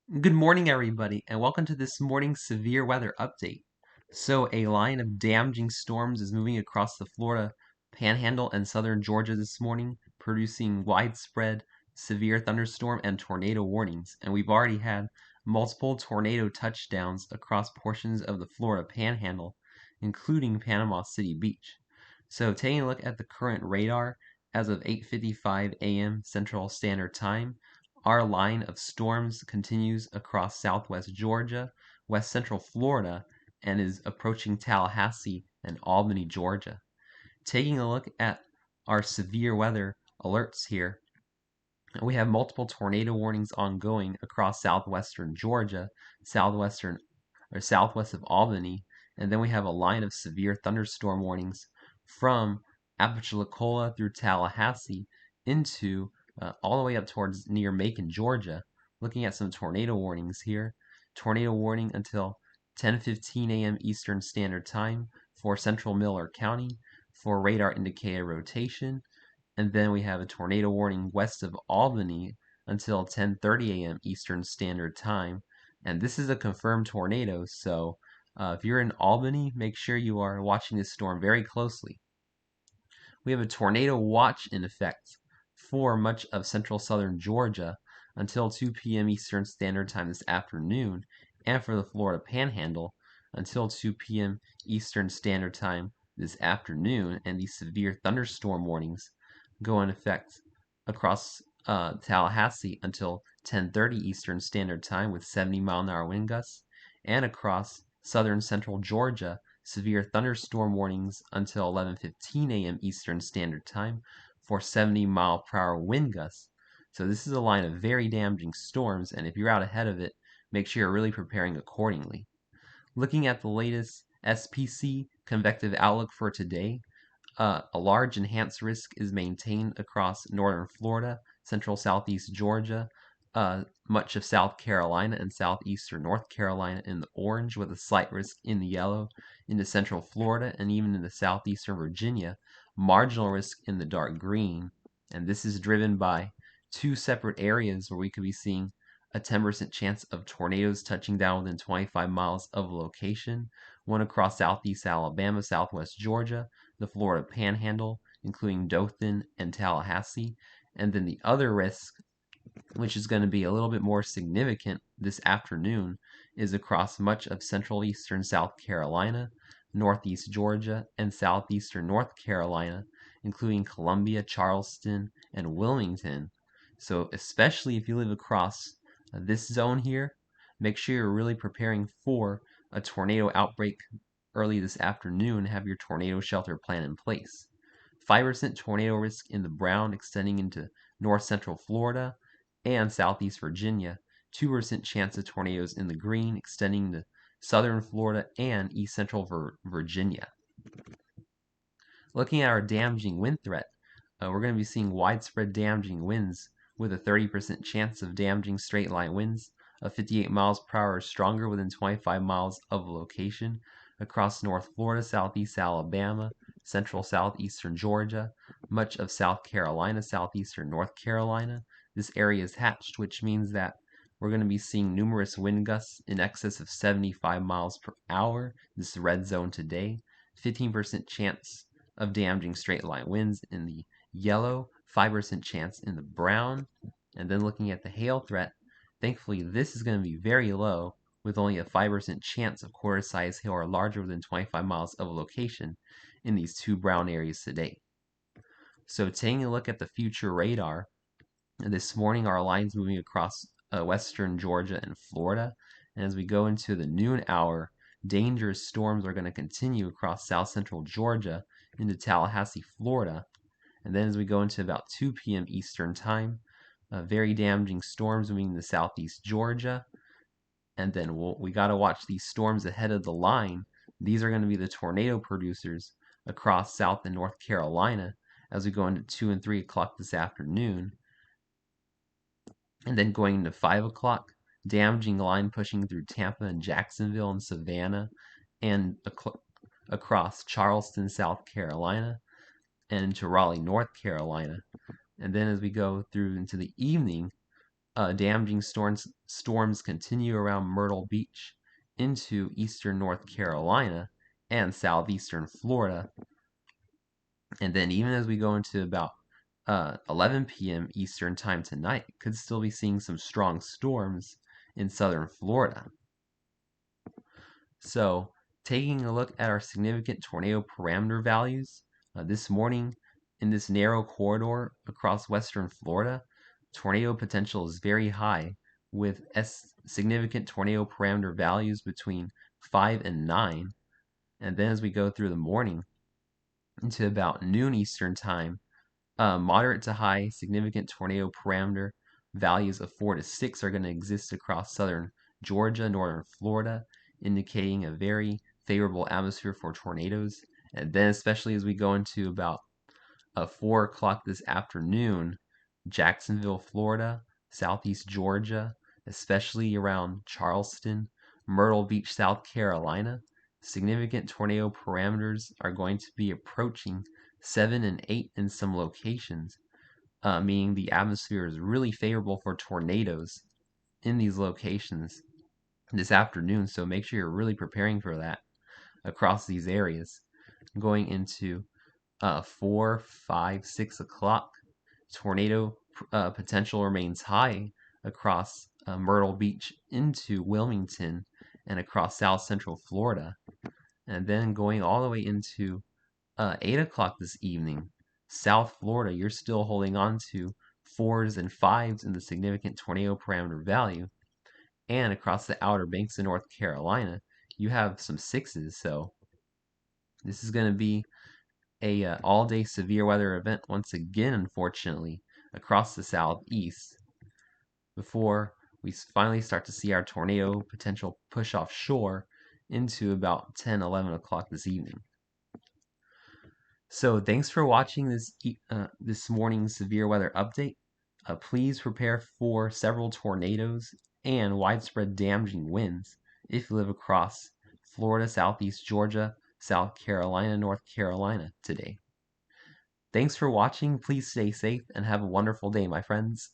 Good morning, everybody, and welcome to this morning's severe weather update. So, a line of damaging storms is moving across the Florida Panhandle and southern Georgia this morning, producing widespread severe thunderstorm and tornado warnings. And we've already had multiple tornado touchdowns across portions of the Florida Panhandle, including Panama City Beach. So, taking a look at the current radar as of 8:55 a.m. Central Standard Time. Our line of storms continues across southwest Georgia, west central Florida, and is approaching Tallahassee and Albany, Georgia. Taking a look at our severe weather alerts here, we have multiple tornado warnings ongoing across southwestern Georgia, southwestern or southwest of Albany, and then we have a line of severe thunderstorm warnings from Apalachicola through Tallahassee into all the way up towards near Macon, Georgia. Looking at some tornado warnings here. Tornado warning until 10:15 a.m. Eastern Standard Time for central Miller County for radar indicated rotation. And then we have a tornado warning west of Albany until 10:30 a.m. Eastern Standard Time. And this is a confirmed tornado, so if you're in Albany, make sure you are watching this storm very closely. We have a tornado watch in effect for much of central southern Georgia until 2 p.m. Eastern Standard Time this afternoon, and for the Florida Panhandle until 2 p.m. Eastern Standard Time this afternoon. And these severe thunderstorm warnings go in effect across Tallahassee until 10:30 Eastern Standard Time with 70-mile-an-hour wind gusts, and across southern central Georgia severe thunderstorm warnings until 11:15 a.m. Eastern Standard Time for 70-mile-per-hour wind gusts. So this is a line of very damaging storms, and if you're out ahead of it, make sure you're really preparing accordingly. Looking at the latest SPC convective outlook for today, a large enhanced risk is maintained across northern Florida, central southeast Georgia, much of South Carolina and southeastern North Carolina in the orange, with a slight risk in the yellow, into central Florida and even into southeastern Virginia, marginal risk in the dark green. And this is driven by two separate areas where we could be seeing a 10% chance of tornadoes touching down within 25 miles of location, one across southeast Alabama, southwest Georgia, the Florida Panhandle, including Dothan and Tallahassee, and then the other risk, which is going to be a little bit more significant this afternoon, is across much of central eastern South Carolina, northeast Georgia, and southeastern North Carolina, including Columbia, Charleston, and Wilmington. So, especially if you live across this zone here, make sure you're really preparing for a tornado outbreak early this afternoon and have your tornado shelter plan in place. 5% tornado risk in the brown extending into north central Florida and southeast Virginia. 2% chance of tornadoes in the green extending to southern Florida and east central Virginia. Looking at our damaging wind threat, we're going to be seeing widespread damaging winds with a 30% chance of damaging straight line winds of 58 miles per hour or stronger within 25 miles of location across North Florida, southeast Alabama, central southeastern Georgia, much of South Carolina, southeastern North Carolina. This area is hatched, which means that we're going to be seeing numerous wind gusts in excess of 75 miles per hour. This is red zone today. 15% chance of damaging straight line winds in the yellow, 5% chance in the brown. And then looking at the hail threat, thankfully this is going to be very low, with only a 5% chance of quarter-size hail or larger within 25 miles of location in these two brown areas today. So taking a look at the future radar, this morning our line's moving across western Georgia and Florida, and as we go into the noon hour, dangerous storms are going to continue across south central Georgia into Tallahassee, Florida. And then as we go into about 2 p.m. Eastern Time, very damaging storms moving into southeast Georgia. And then we got to watch these storms ahead of the line. These are going to be the tornado producers across South and North Carolina as we go into 2 and 3 o'clock this afternoon. And then going into 5 o'clock, damaging line pushing through Tampa and Jacksonville and Savannah and across Charleston, South Carolina, and into Raleigh, North Carolina. And then as we go through into the evening, damaging storms continue around Myrtle Beach into eastern North Carolina and southeastern Florida. And then even as we go into about 11 p.m. Eastern time tonight, could still be seeing some strong storms in southern Florida. So taking a look at our significant tornado parameter values, this morning in this narrow corridor across western Florida, tornado potential is very high with significant tornado parameter values between 5 and 9. And then as we go through the morning into about noon Eastern time, moderate to high significant tornado parameter values of 4 to 6 are going to exist across southern Georgia, northern Florida, indicating a very favorable atmosphere for tornadoes. And then especially as we go into about 4 o'clock this afternoon, Jacksonville, Florida, southeast Georgia, especially around Charleston, Myrtle Beach, South Carolina, significant tornado parameters are going to be approaching 7 and 8 in some locations, meaning the atmosphere is really favorable for tornadoes in these locations this afternoon. So make sure you're really preparing for that across these areas. Going into 4, 5, 6 o'clock, tornado potential remains high across Myrtle Beach into Wilmington and across south central Florida. And then going all the way into 8 o'clock this evening, South Florida, you're still holding on to 4s and 5s in the significant tornado parameter value. And across the Outer Banks of North Carolina, you have some 6s. So this is going to be a all-day severe weather event once again, unfortunately, across the southeast before we finally start to see our tornado potential push offshore into about 10, 11 o'clock this evening. So thanks for watching this morning's severe weather update. Please prepare for several tornadoes and widespread damaging winds if you live across Florida, southeast Georgia, South Carolina, North Carolina today. Thanks for watching. Please stay safe and have a wonderful day, my friends.